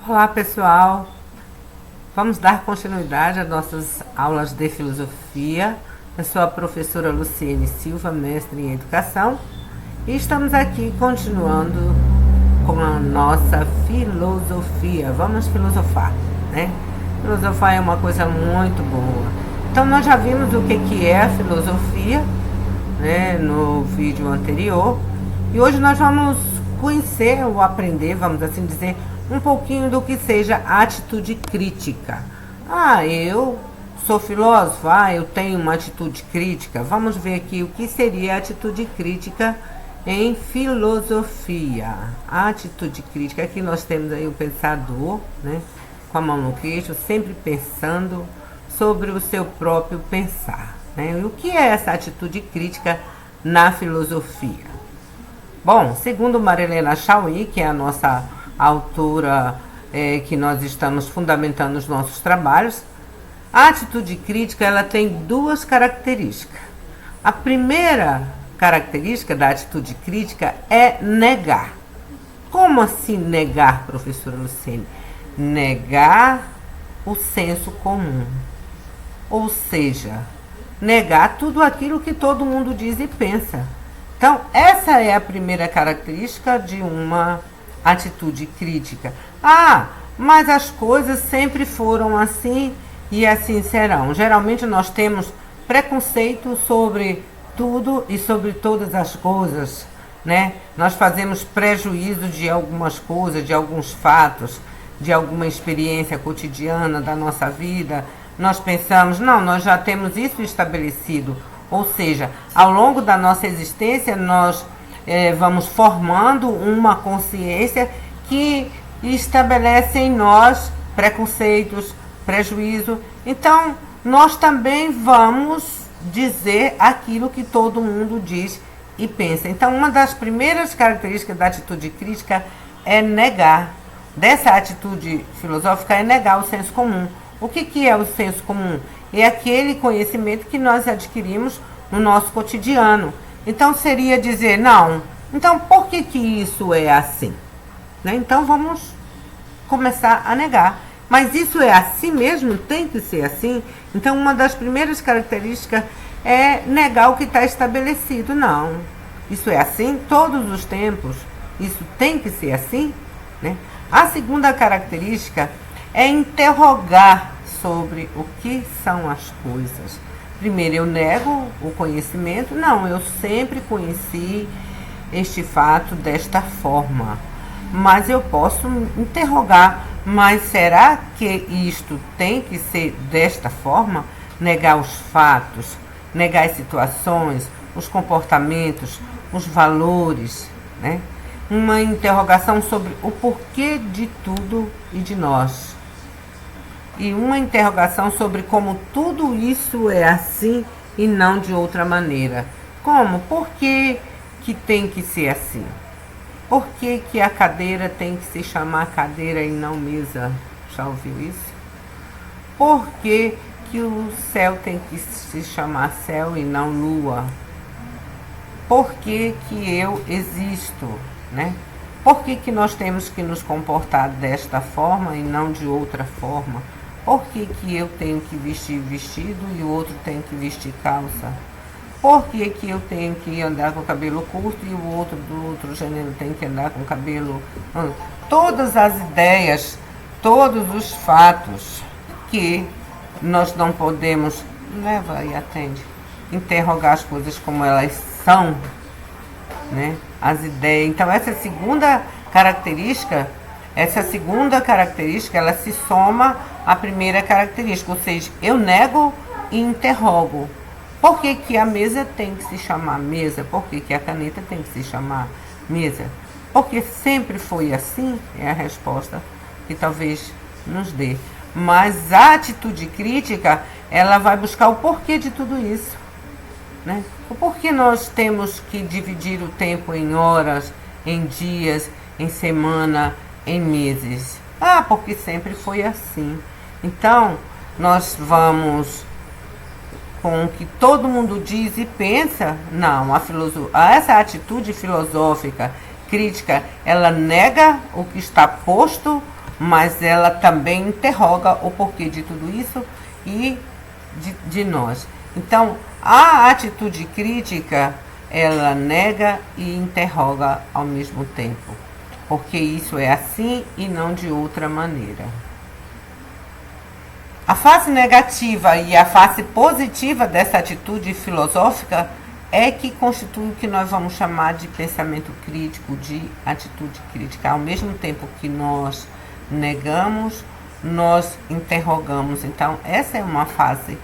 Olá pessoal, vamos dar continuidade às nossas aulas de filosofia. Eu sou a professora Luciene Silva, mestre em educação, e estamos aqui continuando com a nossa filosofia. Vamos filosofar, né? Filosofar é uma coisa muito boa. Então nós já vimos o que é a filosofia, né, no vídeo anterior, e hoje nós vamos conhecer ou aprender, vamos assim dizer, um pouquinho do que seja a atitude crítica. Eu sou filósofo, eu tenho uma atitude crítica. Vamos ver aqui o que seria a atitude crítica em filosofia. A atitude crítica, aqui nós temos aí o pensador, né, com a mão no queixo, sempre pensando sobre o seu próprio pensar, né? E o que é essa atitude crítica na filosofia? Bom, segundo Marilena Chauí, que é a nossa autora que nós estamos fundamentando os nossos trabalhos, a atitude crítica ela tem duas características. A primeira característica da atitude crítica é negar. Como assim negar, professora Luciene? Negar o senso comum. Ou seja, negar tudo aquilo que todo mundo diz e pensa. Então, essa é a primeira característica de uma atitude crítica. Mas as coisas sempre foram assim e assim serão. Geralmente nós temos preconceito sobre tudo e sobre todas as coisas, né? Nós fazemos prejuízo de algumas coisas, de alguns fatos, de alguma experiência cotidiana da nossa vida. Nós pensamos, não, nós já temos isso estabelecido. Ou seja, ao longo da nossa existência, nós vamos formando uma consciência que estabelece em nós preconceitos, prejuízo. Então, nós também vamos dizer aquilo que todo mundo diz e pensa. Então, uma das primeiras características da atitude crítica é negar. Dessa atitude filosófica é negar o senso comum. O que é o senso comum? É aquele conhecimento que nós adquirimos no nosso cotidiano. Então seria dizer, não, então por que isso é assim? Né? Então vamos começar a negar. Mas isso é assim mesmo? Tem que ser assim? Então uma das primeiras características é negar o que está estabelecido. Não, isso é assim todos os tempos, isso tem que ser assim? Né? A segunda característica é interrogar sobre o que são as coisas. Primeiro, eu nego o conhecimento. Não, eu sempre conheci este fato desta forma. Mas eu posso interrogar, mas será que isto tem que ser desta forma? Negar os fatos, negar as situações, os comportamentos, os valores, né? Uma interrogação sobre o porquê de tudo e de nós. E uma interrogação sobre como tudo isso é assim e não de outra maneira. Como? Por que tem que ser assim? Por que a cadeira tem que se chamar cadeira e não mesa? Já ouviu isso? Por que o céu tem que se chamar céu e não lua? Por que eu existo, né? Por que nós temos que nos comportar desta forma e não de outra forma? Por que eu tenho que vestir vestido e o outro tem que vestir calça? Por que eu tenho que andar com cabelo curto e o outro do outro gênero tem que andar com cabelo... Todas as ideias, todos os fatos que nós não podemos... Leva e atende. Interrogar as coisas como elas são, né? As ideias. Então essa segunda característica, ela se soma à primeira característica, ou seja, eu nego e interrogo. Por que a mesa tem que se chamar mesa? Por que a caneta tem que se chamar mesa? Porque sempre foi assim, é a resposta que talvez nos dê. Mas a atitude crítica, ela vai buscar o porquê de tudo isso, né? O porquê nós temos que dividir o tempo em horas, em dias, em semana, em meses? Porque sempre foi assim. Então, nós vamos com o que todo mundo diz e pensa? Não, essa atitude filosófica crítica, ela nega o que está posto mas ela também interroga o porquê de tudo isso e de nós. Então, a atitude crítica, ela nega e interroga ao mesmo tempo, porque isso é assim e não de outra maneira. A face negativa e a face positiva dessa atitude filosófica é que constitui o que nós vamos chamar de pensamento crítico, de atitude crítica. Ao mesmo tempo que nós negamos, nós interrogamos. Então, essa é uma fase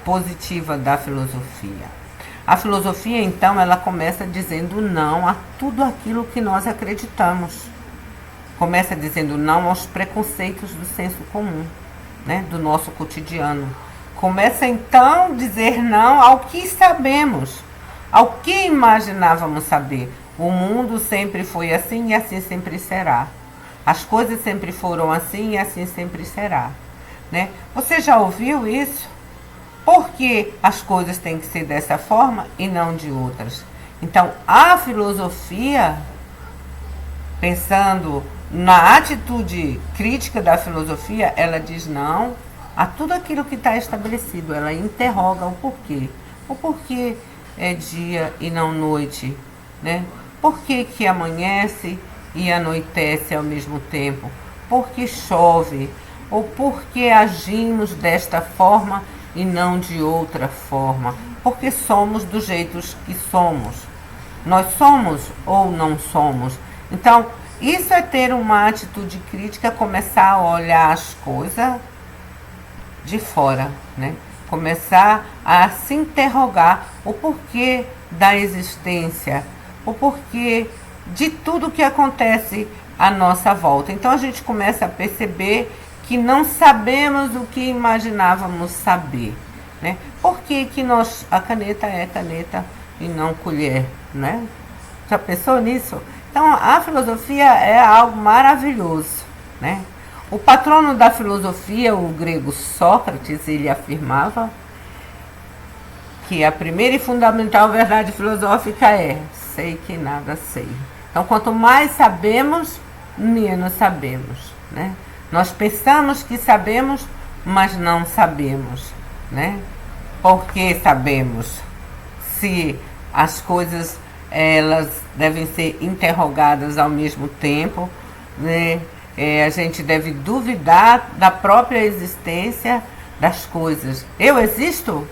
positiva da filosofia. A filosofia, então, ela começa dizendo não a tudo aquilo que nós acreditamos. Começa dizendo não aos preconceitos do senso comum, né, do nosso cotidiano. Começa, então, a dizer não ao que sabemos, ao que imaginávamos saber. O mundo sempre foi assim e assim sempre será. As coisas sempre foram assim e assim sempre será, né? Você já ouviu isso? Por que as coisas têm que ser dessa forma e não de outras? Então, a filosofia, pensando na atitude crítica da filosofia, ela diz não a tudo aquilo que está estabelecido. Ela interroga o porquê. O porquê é dia e não noite, né? Por que que amanhece e anoitece ao mesmo tempo? Por que chove? Ou por que agimos desta forma e não de outra forma? Porque somos do jeito que somos. Nós somos ou não somos. Então, isso é ter uma atitude crítica, começar a olhar as coisas de fora, né? Começar a se interrogar o porquê da existência, o porquê de tudo que acontece à nossa volta. Então a gente começa a perceber que não sabemos o que imaginávamos saber, né? Por que que a caneta é caneta e não colher, né? Já pensou nisso? Então a filosofia é algo maravilhoso, né? O patrono da filosofia, o grego Sócrates, ele afirmava que a primeira e fundamental verdade filosófica é: sei que nada sei. Então, quanto mais sabemos, menos sabemos, né? Nós pensamos que sabemos, mas não sabemos, né? Por que sabemos? Se as coisas, elas devem ser interrogadas ao mesmo tempo, né? A gente deve duvidar da própria existência das coisas. Eu existo?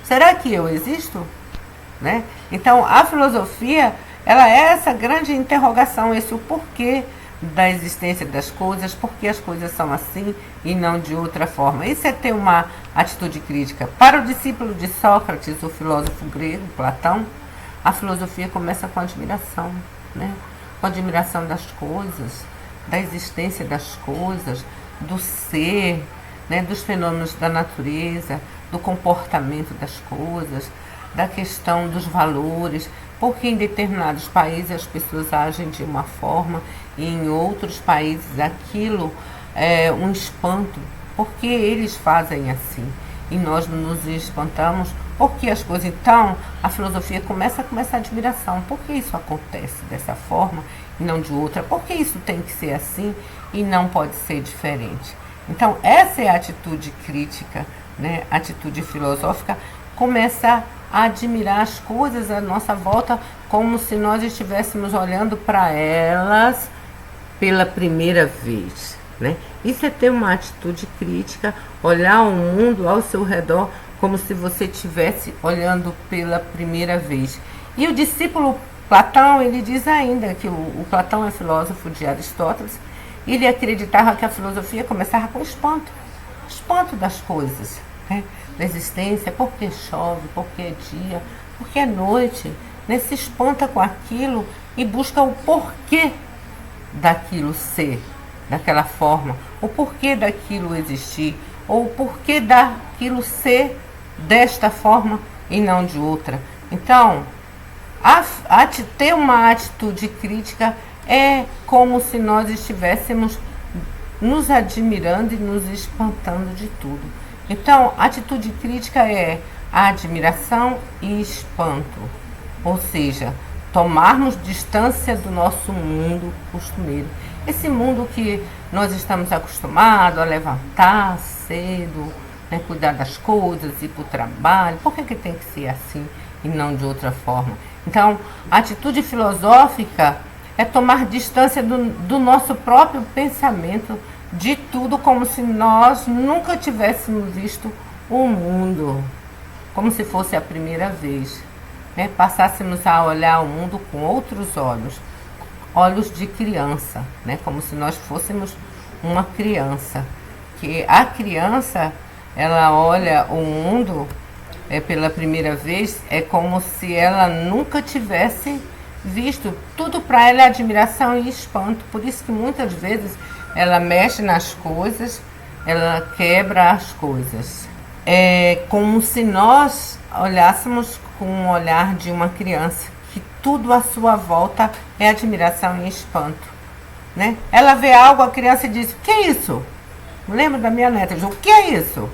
Será que eu existo? Né? Então, a filosofia, ela é essa grande interrogação, esse o porquê da existência das coisas, porque as coisas são assim e não de outra forma. Isso é ter uma atitude crítica. Para o discípulo de Sócrates, o filósofo grego, Platão, a filosofia começa com admiração, né? Com admiração das coisas, da existência das coisas, do ser, né? Dos fenômenos da natureza, do comportamento das coisas, da questão dos valores, porque em determinados países as pessoas agem de uma forma e em outros países aquilo é um espanto, porque eles fazem assim e nós nos espantamos porque as coisas. Então a filosofia começa com essa admiração: por que isso acontece dessa forma e não de outra? Por que isso tem que ser assim e não pode ser diferente? Então essa é a atitude crítica, né? A atitude filosófica começa a admirar as coisas à nossa volta como se nós estivéssemos olhando para elas pela primeira vez, né? Isso é ter uma atitude crítica, olhar o mundo ao seu redor como se você estivesse olhando pela primeira vez. E o discípulo Platão, ele diz ainda que o Platão é filósofo de Aristóteles, ele acreditava que a filosofia começava com espanto das coisas, né? Da existência, porque chove, porque é dia, porque é noite, né? Se espanta com aquilo e busca o porquê daquilo ser daquela forma, o porquê daquilo existir, ou o porquê daquilo ser desta forma e não de outra. Então, ter uma atitude crítica é como se nós estivéssemos nos admirando e nos espantando de tudo. Então, atitude crítica é a admiração e espanto, ou seja, tomarmos distância do nosso mundo costumeiro. Esse mundo que nós estamos acostumados a levantar cedo, né, cuidar das coisas, ir para o trabalho. Por que tem que ser assim e não de outra forma? Então, a atitude filosófica é tomar distância do nosso próprio pensamento, de tudo, como se nós nunca tivéssemos visto o mundo, como se fosse a primeira vez, né? Passássemos a olhar o mundo com outros olhos, olhos de criança, né? Como se nós fôssemos uma criança, que a criança, ela olha o mundo pela primeira vez, é como se ela nunca tivesse visto. Tudo para ela é admiração e espanto. Por isso que muitas vezes ela mexe nas coisas, ela quebra as coisas. É como se nós olhássemos com o olhar de uma criança, que tudo à sua volta é admiração e espanto, né? Ela vê algo, a criança diz: o que é isso? Lembro da minha neta, diz: o que é isso?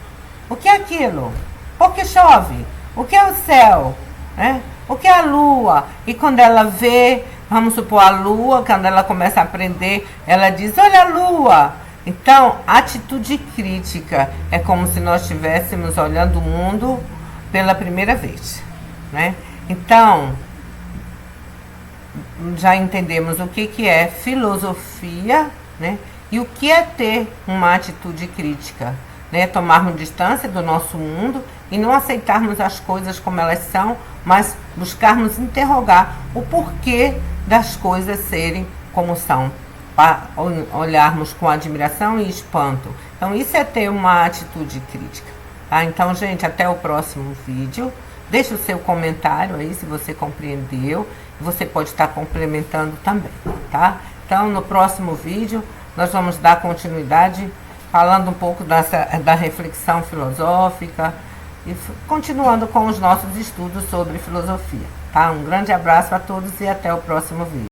O que é aquilo? Por que chove? O que é o céu? Né? O que é a lua? E quando ela vê, vamos supor, a lua, quando ela começa a aprender, ela diz: olha a lua. Então, atitude crítica é como se nós estivéssemos olhando o mundo pela primeira vez, né? Então, já entendemos o que é filosofia, né? E o que é ter uma atitude crítica, né? Tomarmos distância do nosso mundo e não aceitarmos as coisas como elas são, mas buscarmos interrogar o porquê das coisas serem como são, para olharmos com admiração e espanto. Então, isso é ter uma atitude crítica, tá? Então, gente, até o próximo vídeo. Deixe o seu comentário aí se você compreendeu. Você pode estar complementando também, tá? Então, no próximo vídeo, nós vamos dar continuidade falando um pouco da reflexão filosófica e continuando com os nossos estudos sobre filosofia, tá? Um grande abraço a todos e até o próximo vídeo.